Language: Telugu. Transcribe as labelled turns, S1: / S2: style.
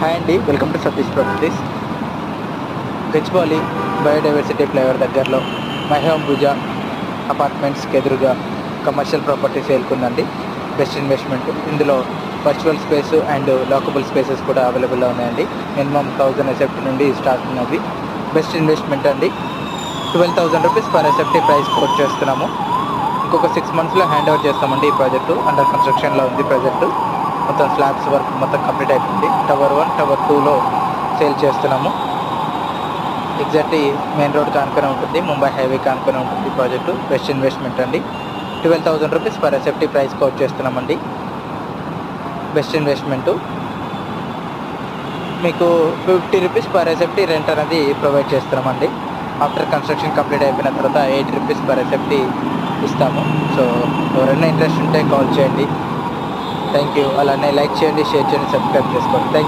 S1: హాయ్ అండి, welcome to Satish properties. Gachibowli biodiversity flyover దగ్గరలో మహేం భుజ అపార్ట్మెంట్స్కి ఎదురుగా కమర్షియల్ ప్రాపర్టీ సేల్కుందండి. Best investment. ఇందులో virtual space and lockable spaces కూడా అవైలబుల్లో ఉన్నాయండి. మినిమం 1000 ఎస్ఎఫ్టీ నుండి స్టార్ట్ ఉన్నవి. బెస్ట్ ఇన్వెస్ట్మెంట్ అండి. 12,000 rupees per SFT price quote చేస్తున్నాము. ఇంకొక 6 monthsలో హ్యాండ్ ఓవర్ చేస్తామండి. ఈ ప్రాజెక్టు అండర్ కన్స్ట్రక్షన్లో ఉంది. ప్రాజెక్టు మొత్తం స్లాబ్స్ వర్క్ మొత్తం కంప్లీట్ అయిపోయింది. టవర్ 1, టవర్ 2లో సేల్ చేస్తున్నాము. ఎగ్జాక్ట్లీ మెయిన్ రోడ్ కానుకొని ఉంటుంది, ముంబై హైవే కానుకొని ఉంటుంది ఈ ప్రాజెక్టు. బెస్ట్ ఇన్వెస్ట్మెంట్ అండి. 12,000 rupees per SFT price quote చేస్తున్నామండి. Best investment. మీకు 50 రూపీస్ పర్ ఎస్ఎఫ్టీ రెంట్ అనేది ప్రొవైడ్ చేస్తున్నామండి. ఆఫ్టర్ కన్స్ట్రక్షన్ కంప్లీట్ అయిపోయిన తర్వాత 80 రూపీస్ పర్ ఎస్ఎఫ్టీ ఇస్తాము. సో ఎవరైనా ఇంట్రెస్ట్ ఉంటే కాల్ చేయండి. Thank you. అలానే లైక్ చేయండి, షేర్ చేయండి, సబ్స్క్రైబ్ చేసుకోండి. Thank you.